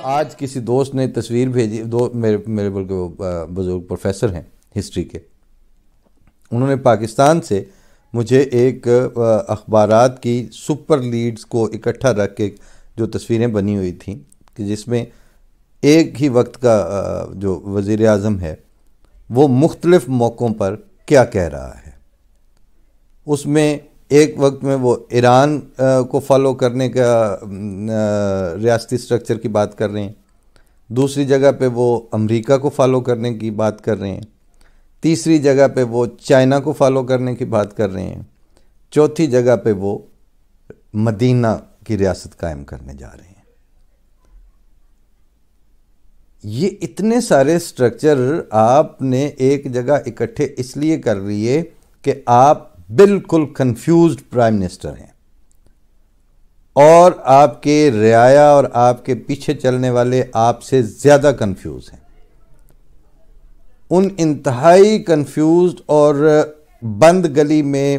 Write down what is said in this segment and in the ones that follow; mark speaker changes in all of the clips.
Speaker 1: آج کسی دوست نے تصویر بھیجی، میرے بلکہ بزرگ پروفیسر ہیں ہسٹری کے، انہوں نے پاکستان سے مجھے ایک اخبارات کی سپر لیڈز کو اکٹھا رکھ کے جو تصویریں بنی ہوئی تھیں کہ جس میں ایک ہی وقت کا جو وزیر اعظم ہے وہ مختلف موقعوں پر کیا کہہ رہا ہے. اس میں ایک وقت میں وہ ایران کو فالو کرنے کا ریاستی سٹرکچر کی بات کر رہے ہیں، دوسری جگہ پہ وہ امریکہ کو فالو کرنے کی بات کر رہے ہیں، تیسری جگہ پہ وہ چائنا کو فالو کرنے کی بات کر رہے ہیں، چوتھی جگہ پہ وہ مدینہ کی ریاست قائم کرنے جا رہے ہیں. یہ اتنے سارے سٹرکچر آپ نے ایک جگہ اکٹھے اس لیے کر لیے کہ آپ بالکل کنفیوزڈ پرائم منسٹر ہیں اور آپ کے رعایا اور آپ کے پیچھے چلنے والے آپ سے زیادہ کنفیوز ہیں. ان انتہائی کنفیوزڈ اور بند گلی میں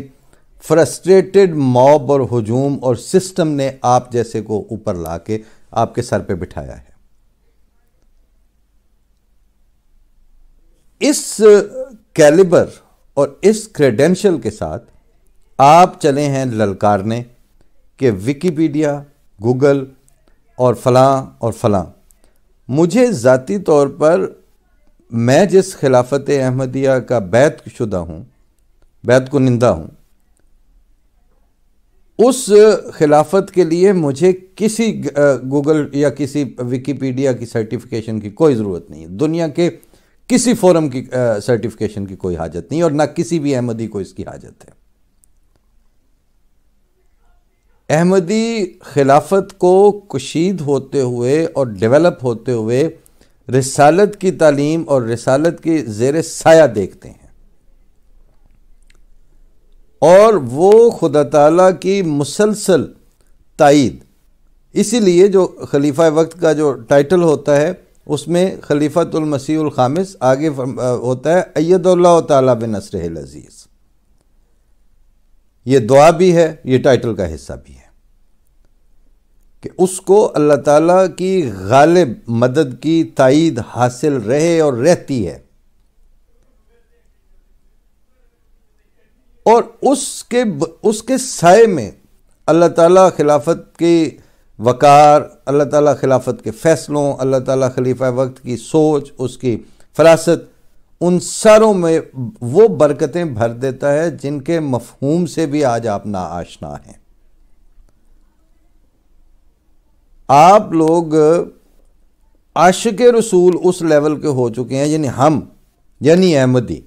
Speaker 1: فرسٹریٹڈ موب اور ہجوم اور سسٹم نے آپ جیسے کو اوپر لا کے آپ کے سر پہ بٹھایا ہے. اس کیلیبر اور اس کریڈینشل کے ساتھ آپ چلے ہیں للکارنے کہ ویکیپیڈیا، گوگل اور فلاں. مجھے ذاتی طور پر میں جس خلافت احمدیہ کا بیعت شدہ ہوں، بیعت کنندہ ہوں، اس خلافت کے لیے مجھے کسی گوگل یا کسی ویکیپیڈیا کی سرٹیفکیشن کی کوئی ضرورت نہیں ہے. دنیا کے کسی فورم کی سرٹیفکیشن کی کوئی حاجت نہیں اور نہ کسی بھی احمدی کو اس کی حاجت ہے. احمدی خلافت کو کشید ہوتے ہوئے اور ڈیولپ ہوتے ہوئے رسالت کی تعلیم اور رسالت کی زیر سایہ دیکھتے ہیں، اور وہ خدا تعالیٰ کی مسلسل تائید. اسی لیے جو خلیفہ وقت کا جو ٹائٹل ہوتا ہے اس میں خلیفۃ المسیح الخامس آگے ہوتا ہے اید اللہ تعالیٰ بنصرہ العزیز. یہ دعا بھی ہے، یہ ٹائٹل کا حصہ بھی ہے کہ اس کو اللہ تعالیٰ کی غالب مدد کی تائید حاصل رہے اور رہتی ہے، اور اس کے سائے میں اللہ تعالیٰ خلافت کی وقار، اللہ تعالیٰ خلافت کے فیصلوں، اللہ تعالیٰ خلیفہ وقت کی سوچ، اس کی فراست، ان ساروں میں وہ برکتیں بھر دیتا ہے جن کے مفہوم سے بھی آج آپ ناآشنا ہیں. آپ لوگ عاشق رسول اس لیول کے ہو چکے ہیں، یعنی ہم، یعنی احمدی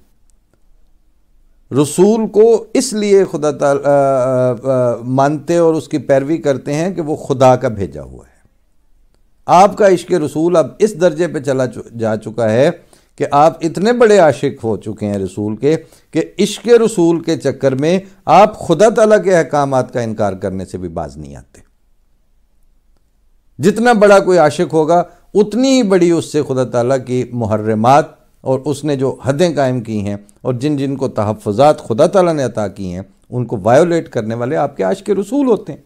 Speaker 1: رسول کو اس لیے خدا تعالی مانتے اور اس کی پیروی کرتے ہیں کہ وہ خدا کا بھیجا ہوا ہے. آپ کا عشق رسول اب اس درجے پہ چلا جا چکا ہے کہ آپ اتنے بڑے عاشق ہو چکے ہیں رسول کے کہ عشق رسول کے چکر میں آپ خدا تعالیٰ کے احکامات کا انکار کرنے سے بھی باز نہیں آتے. جتنا بڑا کوئی عاشق ہوگا اتنی ہی بڑی اس سے خدا تعالیٰ کی محرمات اور اس نے جو حدیں قائم کی ہیں اور جن کو تحفظات خدا تعالیٰ نے عطا کی ہیں ان کو وائیولیٹ کرنے والے آپ کے عاشق رسول ہوتے ہیں.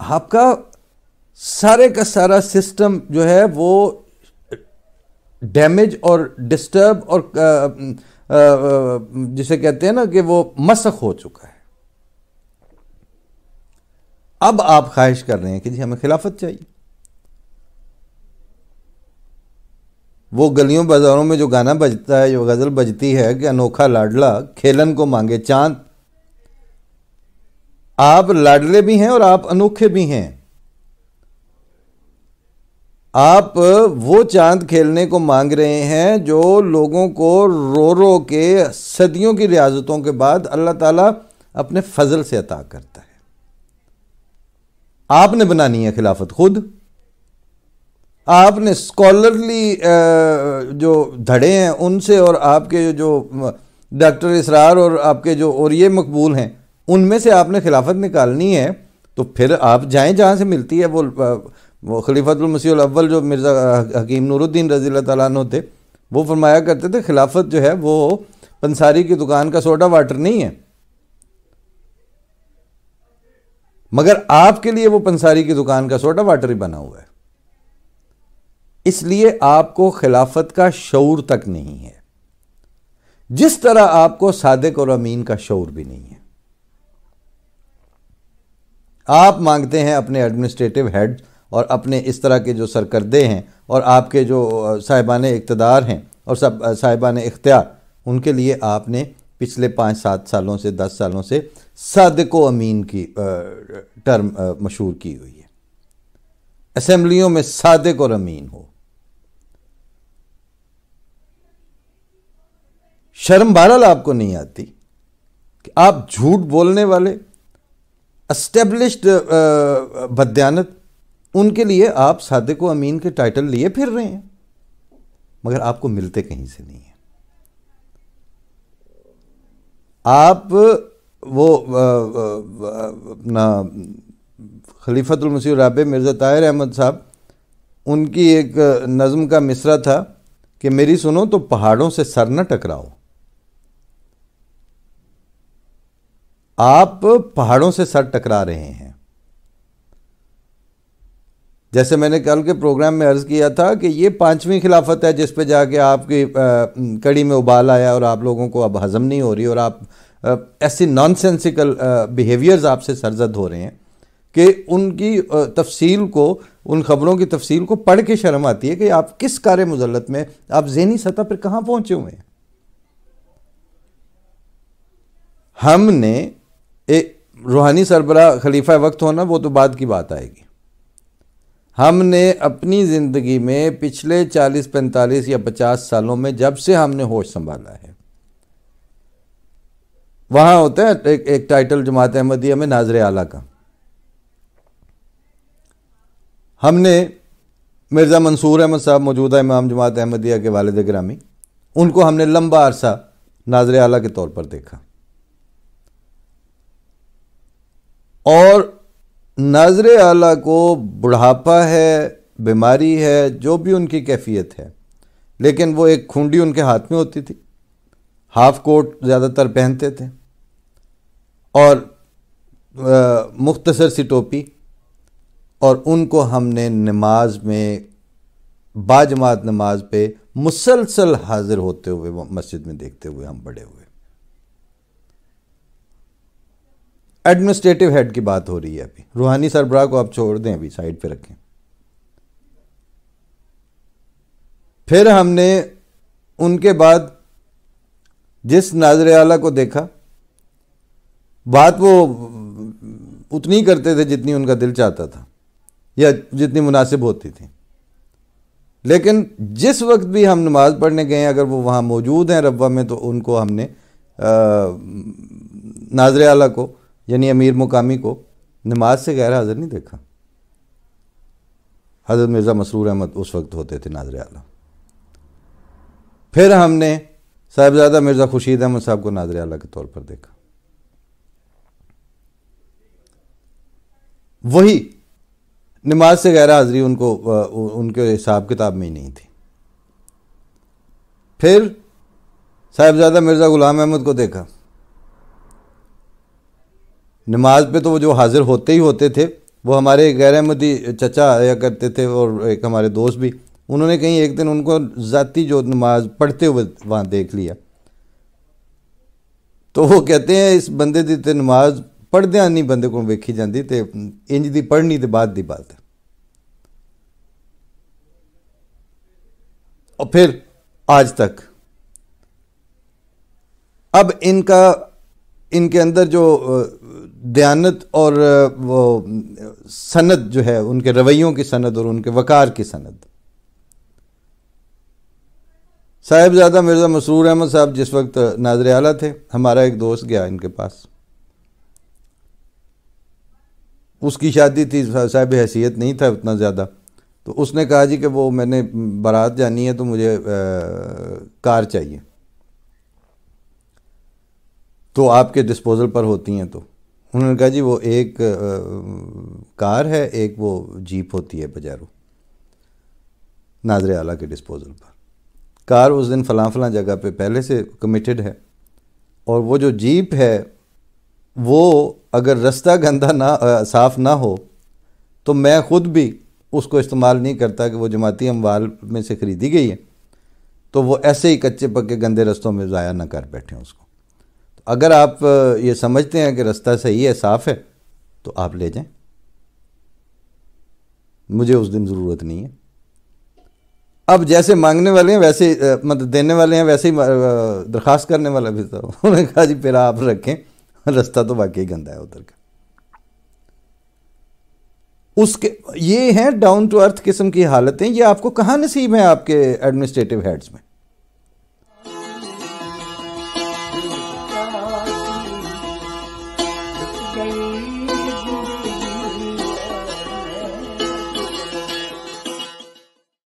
Speaker 1: آپ کا سارے کا سارا سسٹم جو ہے وہ ڈیمیج اور ڈسٹرب اور جسے کہتے ہیں نا کہ وہ مسخ ہو چکا ہے. اب آپ خواہش کر رہے ہیں کہ جی ہمیں خلافت چاہیے. وہ گلیوں بازاروں میں جو گانا بجتا ہے، جو غزل بجتی ہے کہ انوکھا لاڈلا کھیلن کو مانگے چاند، آپ لاڈلے بھی ہیں اور آپ انوکھے بھی ہیں. آپ وہ چاند کھیلنے کو مانگ رہے ہیں جو لوگوں کو رو رو کے صدیوں کی ریاضتوں کے بعد اللہ تعالیٰ اپنے فضل سے عطا کرتا ہے. آپ نے بنانی ہے خلافت خود. آپ نے اسکالرلی جو دھڑے ہیں ان سے اور آپ کے جو ڈاکٹر اسرار اور آپ کے جو اور یہ مقبول ہیں ان میں سے آپ نے خلافت نکالنی ہے. تو پھر آپ جائیں جہاں سے ملتی ہے. وہ خلیفۃ المسیح الاول جو مرزا حکیم نور الدین رضی اللہ تعالیٰ عنہ تھے، وہ فرمایا کرتے تھے خلافت جو ہے وہ پنساری کی دکان کا سوڈا واٹر نہیں ہے. مگر آپ کے لیے وہ پنساری کی دکان کا سوڈا واٹر ہی بنا ہوا ہے. اس لیے آپ کو خلافت کا شعور تک نہیں ہے، جس طرح آپ کو صادق اور امین کا شعور بھی نہیں ہے. آپ مانگتے ہیں اپنے ایڈمنسٹریٹو ہیڈ اور اپنے اس طرح کے جو سرکردے ہیں اور آپ کے جو صاحبان اقتدار ہیں اور صاحبان اختیار، ان کے لیے آپ نے پچھلے 5-7 سالوں سے 10 سالوں سے صادق و امین کی ٹرم مشہور کی ہوئی ہے. اسمبلیوں میں صادق اور امین ہو. شرم بہرحال آپ کو نہیں آتی کہ آپ جھوٹ بولنے والے اسٹیبلشڈ بددیانت، ان کے لیے آپ صادق و امین کے ٹائٹل لیے پھر رہے ہیں، مگر آپ کو ملتے کہیں سے نہیں ہیں. آپ وہ اپنا خلیفۃ المسیح الرابع مرزا طاہر احمد صاحب، ان کی ایک نظم کا مصرع تھا کہ میری سنو تو پہاڑوں سے سر نہ ٹکراؤ. آپ پہاڑوں سے سر ٹکرا رہے ہیں. جیسے میں نے کل کے پروگرام میں عرض کیا تھا کہ یہ 5ویں خلافت ہے جس پہ جا کے آپ کی کڑی میں ابال آیا اور آپ لوگوں کو اب ہضم نہیں ہو رہی، اور آپ ایسی نان سینسیکل بیہیویئرز آپ سے سرزد ہو رہے ہیں کہ ان کی تفصیل کو، ان خبروں کی تفصیل کو پڑھ کے شرم آتی ہے کہ آپ کس کار مذلت میں، آپ ذہنی سطح پر کہاں پہنچے ہوئے ہیں. ہم نے روحانی سربراہ خلیفہ وقت ہونا وہ تو بعد کی بات آئے گی. ہم نے اپنی زندگی میں پچھلے 40-45 یا 50 سالوں میں جب سے ہم نے ہوش سنبھالا ہے، وہاں ہوتا ہے ایک ٹائٹل جماعت احمدیہ میں ناظر اعلیٰ کا. ہم نے مرزا منصور احمد صاحب، موجودہ امام جماعت احمدیہ کے والد گرامی، ان کو ہم نے لمبا عرصہ ناظر اعلیٰ کے طور پر دیکھا. اور ناظر اعلیٰ کو بڑھاپا ہے، بیماری ہے، جو بھی ان کی کیفیت ہے، لیکن وہ ایک کھونڈی ان کے ہاتھ میں ہوتی تھی، ہاف کوٹ زیادہ تر پہنتے تھے، اور مختصر سی ٹوپی، اور ان کو ہم نے نماز میں باجماعت نماز پہ مسلسل حاضر ہوتے ہوئے مسجد میں دیکھتے ہوئے ہم بڑے ہوئے. ایڈمنسٹریٹو ہیڈ کی بات ہو رہی ہے ابھی، روحانی سربراہ کو آپ چھوڑ دیں، ابھی سائڈ پہ رکھیں. پھر ہم نے ان کے بعد جس ناظر اعلیٰ کو دیکھا، بات وہ اتنی کرتے تھے جتنی ان کا دل چاہتا تھا یا جتنی مناسب ہوتی تھی، لیکن جس وقت بھی ہم نماز پڑھنے گئے اگر وہ وہاں موجود ہیں ربوہ میں، تو ان کو ہم نے ناظر اعلیٰ کو یعنی امیر مقامی کو نماز سے غیر حاضر نہیں دیکھا. حضرت مرزا مسرور احمد اس وقت ہوتے تھے ناظر اعلیٰ. پھر ہم نے صاحبزادہ مرزا خورشید احمد صاحب کو ناظر اعلیٰ کے طور پر دیکھا. وہی نماز سے غیر حاضری ان کو ان کے حساب کتاب میں ہی نہیں تھی. پھر صاحبزادہ مرزا غلام احمد کو دیکھا. نماز پہ تو وہ جو حاضر ہوتے ہی ہوتے تھے، وہ ہمارے غیر احمدی چچا آیا کرتے تھے اور ایک ہمارے دوست بھی، انہوں نے کہیں ایک دن ان کو ذاتی جو نماز پڑھتے ہوئے وہاں دیکھ لیا، تو وہ کہتے ہیں اس بندے دی تے نماز پڑھدیاں نہیں بندے کو ویکھی جاندی تے انج دی پڑھنی تے بعد دی بات ہے. اور پھر آج تک اب ان کے اندر جو دیانت اور وہ سند جو ہے، ان کے رویوں کی سند اور ان کے وقار کی سند. صاحبزادہ مرزا مسرور احمد صاحب جس وقت ناظر اعلیٰ تھے، ہمارا ایک دوست گیا ان کے پاس، اس کی شادی تھی، صاحب حیثیت نہیں تھا اتنا زیادہ، تو اس نے کہا جی کہ وہ میں نے بارات جانی ہے تو مجھے کار چاہیے، تو آپ کے ڈسپوزل پر ہوتی ہیں. تو انہوں نے کہا جی وہ ایک کار ہے، ایک وہ جیپ ہوتی ہے پجیرو، ناظر اعلیٰ کے ڈسپوزل پر. کار اس دن فلاں فلاں جگہ پہ پہلے سے کمیٹڈ ہے، اور وہ جو جیپ ہے وہ اگر رستہ گندہ نہ صاف نہ ہو تو میں خود بھی اس کو استعمال نہیں کرتا کہ وہ جماعتی اموال میں سے خریدی گئی ہے تو وہ ایسے ہی کچے پکے گندے رستوں میں ضائع نہ کر بیٹھیں اس کو. اگر آپ یہ سمجھتے ہیں کہ رستہ صحیح ہے، صاف ہے، تو آپ لے جائیں، مجھے اس دن ضرورت نہیں ہے. اب جیسے مانگنے والے ہیں ویسے مطلب دینے والے ہیں ویسے ہی درخواست کرنے والا بھی تھا. انہوں نے کہا جی پھر آپ رکھیں، رستہ تو واقعی گندا ہے ادھر کا. اس کے یہ ہیں ڈاؤن ٹو ارتھ قسم کی حالتیں. یہ آپ کو کہاں نصیب ہیں آپ کے ایڈمنسٹریٹو ہیڈز میں؟